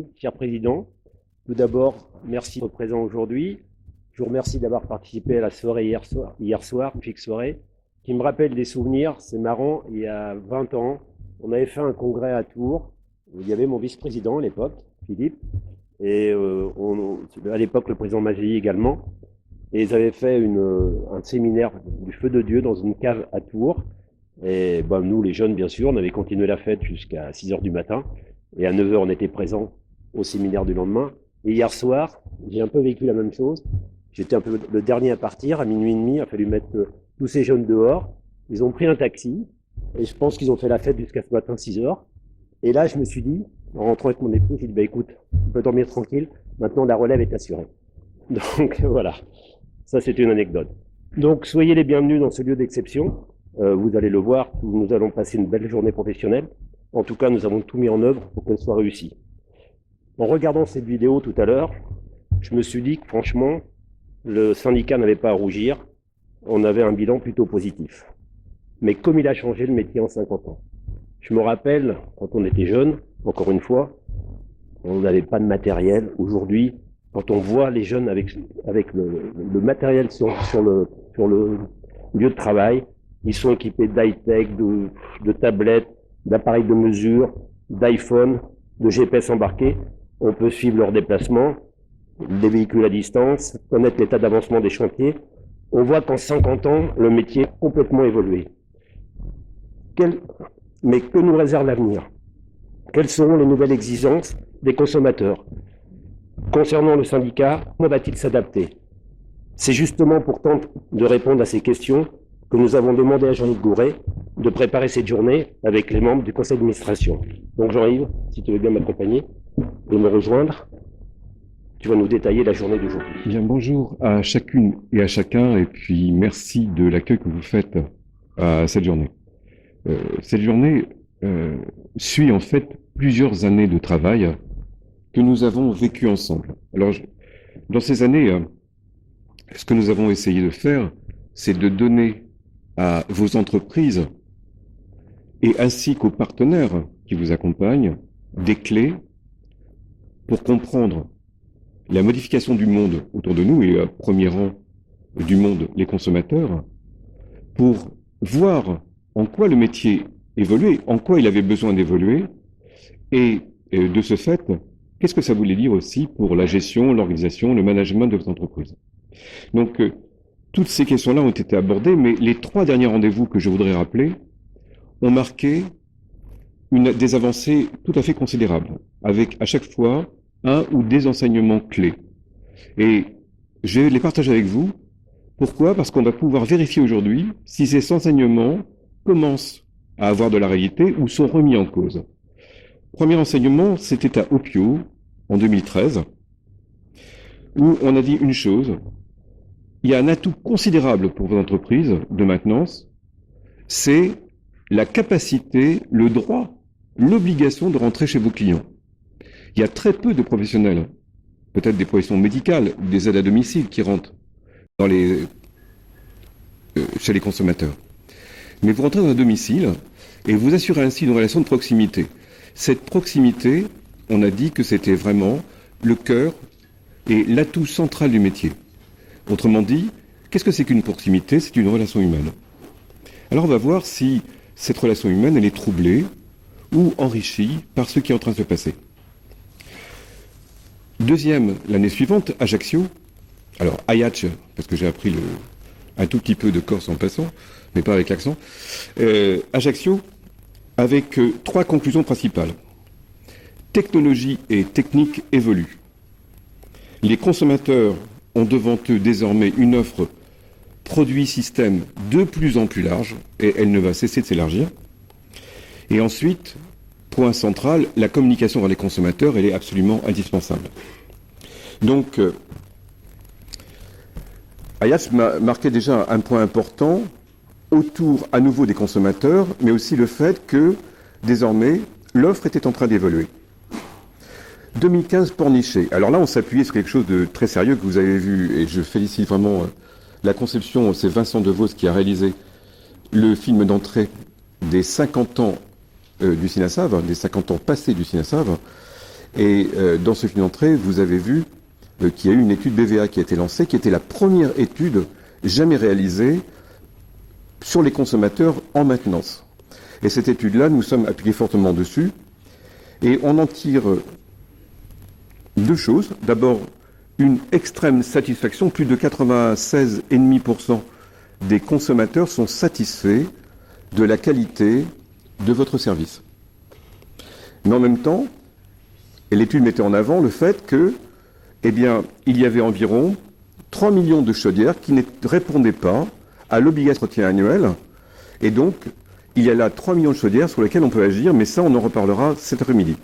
Merci, cher Président. Tout d'abord, merci d'être présent aujourd'hui. Je vous remercie d'avoir participé à la soirée hier soir, une fixe soirée, qui me rappelle des souvenirs. C'est marrant, il y a 20 ans, on avait fait un congrès à Tours, où il y avait mon vice-président à l'époque, Philippe, et à l'époque le président Magéi également. Et ils avaient fait un séminaire du feu de Dieu dans une cave à Tours. Et ben, nous, les jeunes, bien sûr, on avait continué la fête jusqu'à 6 heures du matin. Et à 9 heures, on était présents au séminaire du lendemain. Et hier soir, j'ai un peu vécu la même chose. J'étais un peu le dernier à partir. À minuit et demi, il a fallu mettre tous ces jeunes dehors. Ils ont pris un taxi. Et je pense qu'ils ont fait la fête jusqu'à ce matin, 6 heures. Et là, je me suis dit, en rentrant avec mon épouse, j'ai dit, bah, écoute, on peut dormir tranquille. Maintenant, la relève est assurée. Donc, voilà. Ça, c'est une anecdote. Donc, soyez les bienvenus dans ce lieu d'exception. Vous allez le voir, nous allons passer une belle journée professionnelle. En tout cas, nous avons tout mis en œuvre pour qu'elle soit réussie. En regardant cette vidéo tout à l'heure, je me suis dit que franchement, le syndicat n'avait pas à rougir. On avait un bilan plutôt positif. Mais comme il a changé le métier en 50 ans. Je me rappelle, quand on était jeune, encore une fois, on n'avait pas de matériel. Aujourd'hui, quand on voit les jeunes avec le matériel sur le lieu de travail, ils sont équipés d'high-tech, de tablettes, d'appareils de mesure, d'iPhone, de GPS embarqués. On peut suivre leurs déplacements, des véhicules à distance, connaître l'état d'avancement des chantiers. On voit qu'en 50 ans, le métier a complètement évolué. Mais que nous réserve l'avenir? Quelles seront les nouvelles exigences des consommateurs? Concernant le syndicat, comment va-t-il s'adapter? C'est justement pour tenter de répondre à ces questions que nous avons demandé à Jean-Yves Gouret de préparer cette journée avec les membres du conseil d'administration. Donc Jean-Yves, si tu veux bien m'accompagner et me rejoindre, tu vas nous détailler la journée d'aujourd'hui. Bien, bonjour à chacune et à chacun, et puis merci de l'accueil que vous faites à cette journée. Cette journée suit en fait plusieurs années de travail que nous avons vécues ensemble. Alors, dans ces années, ce que nous avons essayé de faire, c'est de donner à vos entreprises et ainsi qu'aux partenaires qui vous accompagnent des clés pour comprendre la modification du monde autour de nous et au premier rang du monde, les consommateurs, pour voir en quoi le métier évoluait, en quoi il avait besoin d'évoluer et de ce fait, qu'est-ce que ça voulait dire aussi pour la gestion, l'organisation, le management de votre entreprise. Donc, toutes ces questions-là ont été abordées, mais les 3 derniers rendez-vous que je voudrais rappeler ont marqué des avancées tout à fait considérables, avec à chaque fois un ou des enseignements clés. Et je vais les partager avec vous. Pourquoi? Parce qu'on va pouvoir vérifier aujourd'hui si ces enseignements commencent à avoir de la réalité ou sont remis en cause. Premier enseignement, c'était à Opio, en 2013, où on a dit une chose: il y a un atout considérable pour vos entreprises de maintenance, c'est la capacité, le droit, l'obligation de rentrer chez vos clients. Il y a très peu de professionnels, peut-être des professions médicales, des aides à domicile qui rentrent chez les consommateurs. Mais vous rentrez dans un domicile et vous assurez ainsi une relation de proximité. Cette proximité, on a dit que c'était vraiment le cœur et l'atout central du métier. Autrement dit, qu'est-ce que c'est qu'une proximité? C'est une relation humaine. Alors on va voir si cette relation humaine, elle est troublée ou enrichie par ce qui est en train de se passer. Deuxième, l'année suivante, Ajaccio. Alors, Ayach, parce que j'ai appris un tout petit peu de Corse en passant, mais pas avec l'accent. Ajaccio, avec 3 conclusions principales. Technologie et technique évoluent. Les consommateurs ont devant eux désormais une offre produit-système de plus en plus large, et elle ne va cesser de s'élargir. Et ensuite, point central, la communication vers les consommateurs, elle est absolument indispensable. Donc, Ayats marquait déjà un point important autour à nouveau des consommateurs, mais aussi le fait que, désormais, l'offre était en train d'évoluer. 2015, Pornichet. Alors là, on s'appuyait sur quelque chose de très sérieux que vous avez vu, et je félicite vraiment la conception, c'est Vincent Devos qui a réalisé le film d'entrée des 50 ans du CINASAV, des 50 ans passés du CINASAV, Et dans ce film d'entrée, vous avez vu qu'il y a eu une étude BVA qui a été lancée, qui était la première étude jamais réalisée sur les consommateurs en maintenance. Et cette étude-là, nous sommes appuyés fortement dessus, et on en tire deux choses. D'abord, une extrême satisfaction. Plus de 96,5% des consommateurs sont satisfaits de la qualité de votre service. Mais en même temps, et l'étude mettait en avant le fait que, eh bien, il y avait environ 3 millions de chaudières qui ne répondaient pas à l'obligation d'entretien annuel. Et donc, il y a là 3 millions de chaudières sur lesquelles on peut agir, mais ça, on en reparlera cet après-midi.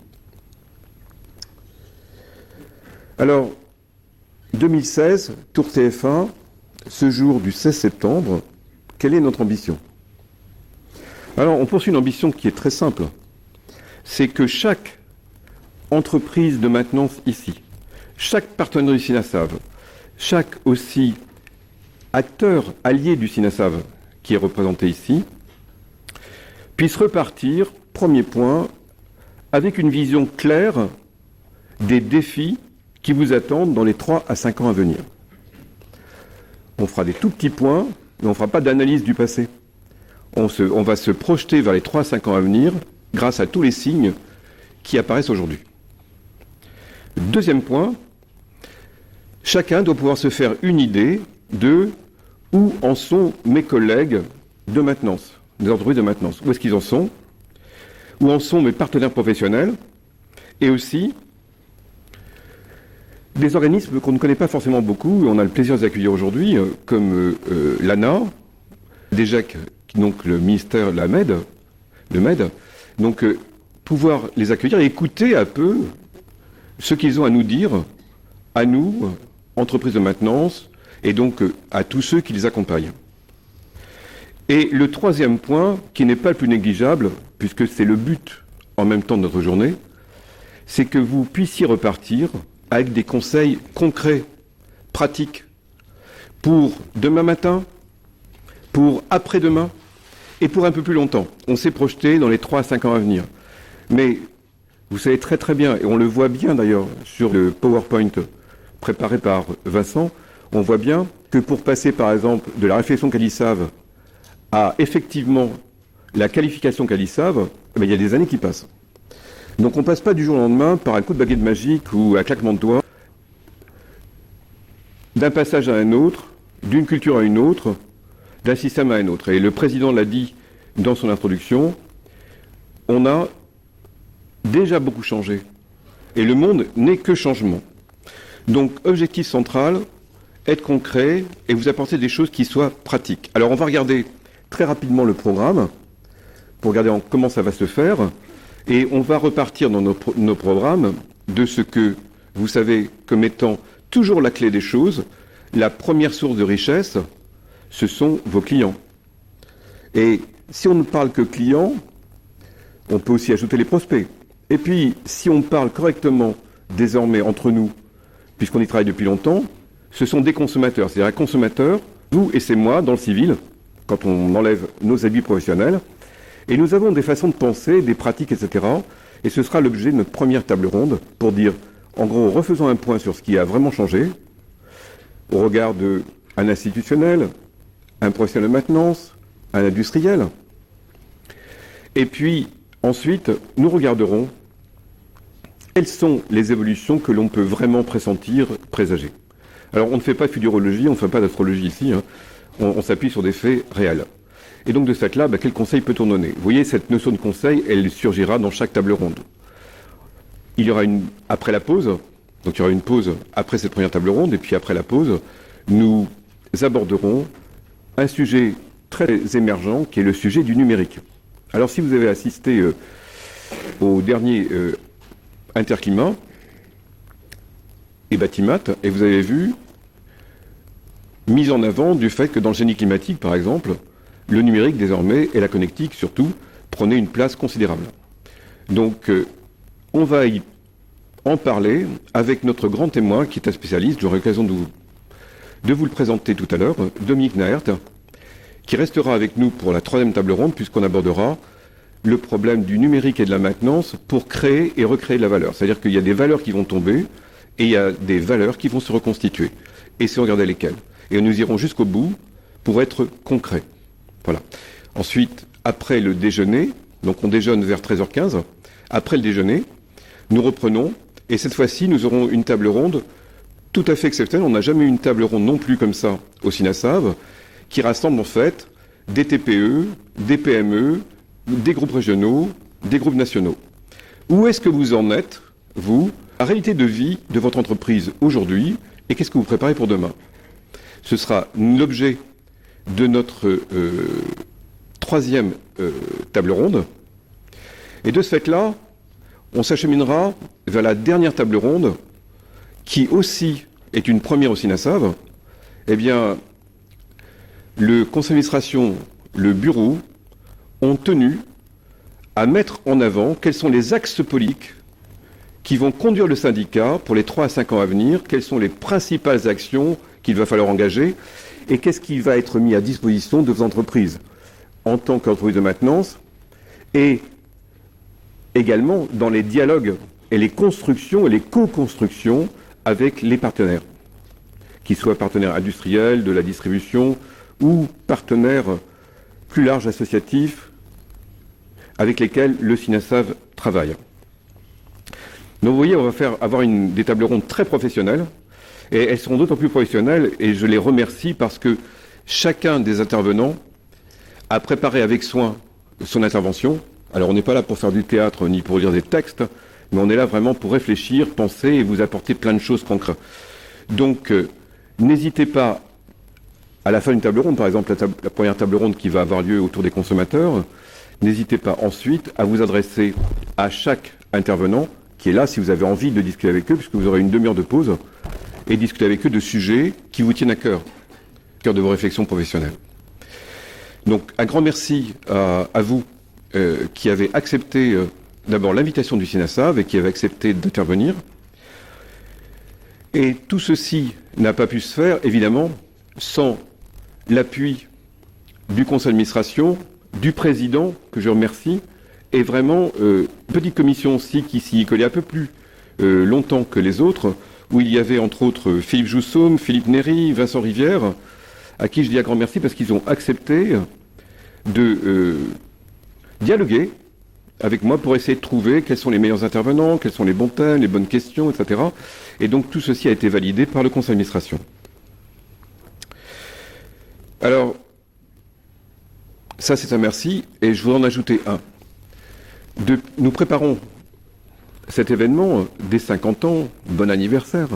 Alors, 2016, Tour TF1, ce jour du 16 septembre, quelle est notre ambition? Alors, on poursuit une ambition qui est très simple. C'est que chaque entreprise de maintenance ici, chaque partenaire du SINASAV, chaque aussi acteur allié du SINASAV qui est représenté ici, puisse repartir, premier point, avec une vision claire des défis qui vous attendent dans les 3 à 5 ans à venir. On fera des tout petits points, mais on ne fera pas d'analyse du passé. On va se projeter vers les 3 à 5 ans à venir grâce à tous les signes qui apparaissent aujourd'hui. Deuxième point, chacun doit pouvoir se faire une idée de où en sont mes collègues de maintenance, des entreprises de maintenance. Où est-ce qu'ils en sont? Où en sont mes partenaires professionnels? Et aussi des organismes qu'on ne connaît pas forcément beaucoup, et on a le plaisir de les accueillir aujourd'hui, comme l'ANA, DGEC, donc le ministère, le MED, donc pouvoir les accueillir et écouter un peu ce qu'ils ont à nous dire, à nous, entreprises de maintenance, et donc à tous ceux qui les accompagnent. Et le troisième point, qui n'est pas le plus négligeable, puisque c'est le but en même temps de notre journée, c'est que vous puissiez repartir avec des conseils concrets, pratiques, pour demain matin, pour après-demain, et pour un peu plus longtemps. On s'est projeté dans les 3 à 5 ans à venir. Mais vous savez très très bien, et on le voit bien d'ailleurs sur le PowerPoint préparé par Vincent, on voit bien que pour passer par exemple de la réflexion Qualisav à effectivement la qualification Qualisav, il y a des années qui passent. Donc on ne passe pas du jour au lendemain par un coup de baguette magique ou un claquement de doigts, d'un passage à un autre, d'une culture à une autre, d'un système à un autre. Et le président l'a dit dans son introduction, on a déjà beaucoup changé. Et le monde n'est que changement. Donc objectif central, être concret et vous apporter des choses qui soient pratiques. Alors on va regarder très rapidement le programme pour regarder comment ça va se faire. Et on va repartir dans nos programmes de ce que vous savez comme étant toujours la clé des choses. La première source de richesse, ce sont vos clients. Et si on ne parle que clients, on peut aussi ajouter les prospects. Et puis, si on parle correctement désormais entre nous, puisqu'on y travaille depuis longtemps, ce sont des consommateurs. C'est-à-dire un consommateur, vous et c'est moi, dans le civil, quand on enlève nos habits professionnels. Et nous avons des façons de penser, des pratiques, etc. Et ce sera l'objet de notre première table ronde pour dire, en gros, refaisons un point sur ce qui a vraiment changé au regard d'un institutionnel, un professionnel de maintenance, un industriel. Et puis, ensuite, nous regarderons quelles sont les évolutions que l'on peut vraiment pressentir, présager. Alors, on ne fait pas de futurologie, on ne fait pas d'astrologie ici, hein. On s'appuie sur des faits réels. Et donc de ce fait-là, quel conseil peut-on donner? Vous voyez, cette notion de conseil, elle surgira dans chaque table ronde. Il y aura après la pause, donc il y aura une pause après cette première table ronde, et puis après la pause, nous aborderons un sujet très émergent, qui est le sujet du numérique. Alors si vous avez assisté au dernier Interclimat et Batimat, et vous avez vu mise en avant du fait que dans le génie climatique, par exemple, le numérique désormais, et la connectique surtout, prenaient une place considérable. Donc, on va en parler avec notre grand témoin, qui est un spécialiste, j'aurai l'occasion de vous le présenter tout à l'heure, Dominique Naert, qui restera avec nous pour la troisième table ronde, puisqu'on abordera le problème du numérique et de la maintenance pour créer et recréer de la valeur. C'est-à-dire qu'il y a des valeurs qui vont tomber et il y a des valeurs qui vont se reconstituer. Et c'est regarder lesquelles. Et nous irons jusqu'au bout pour être concrets. Voilà. Ensuite, après le déjeuner, donc on déjeune vers 13h15, après le déjeuner, nous reprenons, et cette fois-ci, nous aurons une table ronde tout à fait exceptionnelle. On n'a jamais eu une table ronde non plus comme ça au SINASAV, qui rassemble en fait des TPE, des PME, des groupes régionaux, des groupes nationaux. Où est-ce que vous en êtes, vous, la réalité de vie de votre entreprise aujourd'hui, et qu'est-ce que vous préparez pour demain? Ce sera l'objet de notre troisième table ronde. Et de ce fait-là, on s'acheminera vers la dernière table ronde, qui aussi est une première au SINASAV. Eh bien, le conseil d'administration, le bureau, ont tenu à mettre en avant quels sont les axes politiques qui vont conduire le syndicat pour les 3 à 5 ans à venir, quelles sont les principales actions qu'il va falloir engager, et qu'est-ce qui va être mis à disposition de vos entreprises en tant qu'entreprise de maintenance, et également dans les dialogues et les constructions et les co-constructions avec les partenaires, qu'ils soient partenaires industriels, de la distribution, ou partenaires plus larges associatifs avec lesquels le SINASAV travaille. Donc vous voyez, on va avoir des tables rondes très professionnelles, et elles seront d'autant plus professionnelles, et je les remercie parce que chacun des intervenants a préparé avec soin son intervention. Alors on n'est pas là pour faire du théâtre ni pour lire des textes, mais on est là vraiment pour réfléchir, penser et vous apporter plein de choses concrètes. Donc n'hésitez pas, à la fin d'une table ronde, par exemple la première table ronde qui va avoir lieu autour des consommateurs, n'hésitez pas ensuite à vous adresser à chaque intervenant qui est là si vous avez envie de discuter avec eux, puisque vous aurez une demi-heure de pause, et discuter avec eux de sujets qui vous tiennent à cœur de vos réflexions professionnelles. Donc un grand merci à vous qui avez accepté d'abord l'invitation du SINASAV et qui avez accepté d'intervenir. Et tout ceci n'a pas pu se faire, évidemment, sans l'appui du conseil d'administration, du président, que je remercie, et vraiment, petite commission aussi qui s'y collait un peu plus longtemps que les autres, où il y avait entre autres Philippe Joussaume, Philippe Néry, Vincent Rivière, à qui je dis un grand merci parce qu'ils ont accepté de dialoguer avec moi pour essayer de trouver quels sont les meilleurs intervenants, quels sont les bons thèmes, les bonnes questions, etc. Et donc tout ceci a été validé par le conseil d'administration. Alors, ça c'est un merci, et je voudrais en ajouter un. Nous préparons cet événement des 50 ans, bon anniversaire.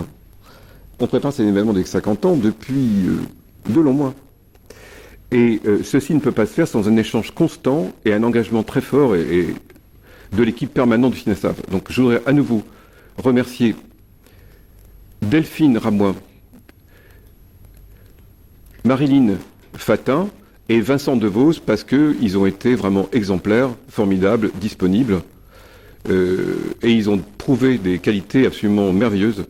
On prépare cet événement des 50 ans depuis de longs mois. Et ceci ne peut pas se faire sans un échange constant et un engagement très fort et de l'équipe permanente du SINASAV. Donc je voudrais à nouveau remercier Delphine Ramoin, Marilyn Fatin et Vincent Devos parce qu'ils ont été vraiment exemplaires, formidables, disponibles. Et ils ont prouvé des qualités absolument merveilleuses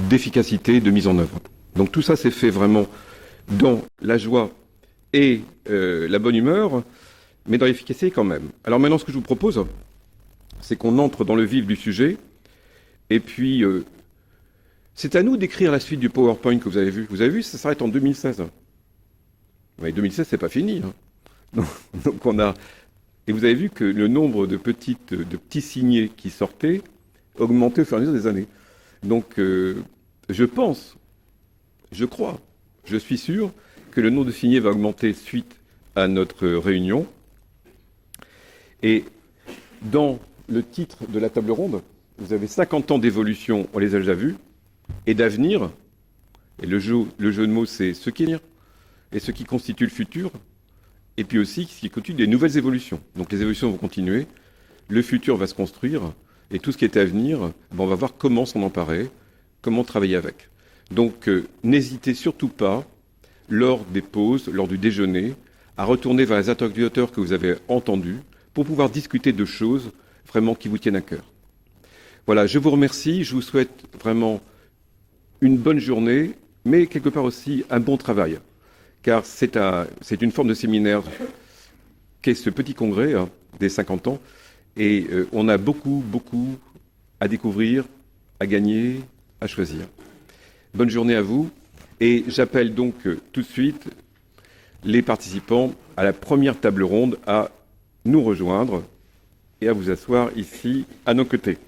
d'efficacité, de mise en œuvre. Donc tout ça s'est fait vraiment dans la joie et la bonne humeur, mais dans l'efficacité quand même. Alors maintenant, ce que je vous propose, c'est qu'on entre dans le vif du sujet, et puis c'est à nous d'écrire la suite du PowerPoint que vous avez vu. Vous avez vu, ça s'arrête en 2016. Mais 2016, c'est pas fini. Hein. Donc on a... Et vous avez vu que le nombre de petits signés qui sortaient augmentait au fur et à mesure des années. Donc je pense, je crois, je suis sûr que le nombre de signés va augmenter suite à notre réunion. Et dans le titre de la table ronde, vous avez 50 ans d'évolution, on les a déjà vus, et d'avenir. Et le jeu de mots, c'est ce qui est et ce qui constitue le futur. Et puis aussi, ce qui constitue des nouvelles évolutions. Donc les évolutions vont continuer, le futur va se construire, et tout ce qui est à venir, on va voir comment s'en emparer, comment travailler avec. Donc n'hésitez surtout pas, lors des pauses, lors du déjeuner, à retourner vers les interlocuteurs que vous avez entendus, pour pouvoir discuter de choses vraiment qui vous tiennent à cœur. Voilà, je vous remercie, je vous souhaite vraiment une bonne journée, mais quelque part aussi un bon travail. Car c'est une forme de séminaire qu'est ce petit congrès, des 50 ans. Et on a beaucoup à découvrir, à gagner, à choisir. Bonne journée à vous. Et j'appelle donc tout de suite les participants à la première table ronde à nous rejoindre et à vous asseoir ici à nos côtés.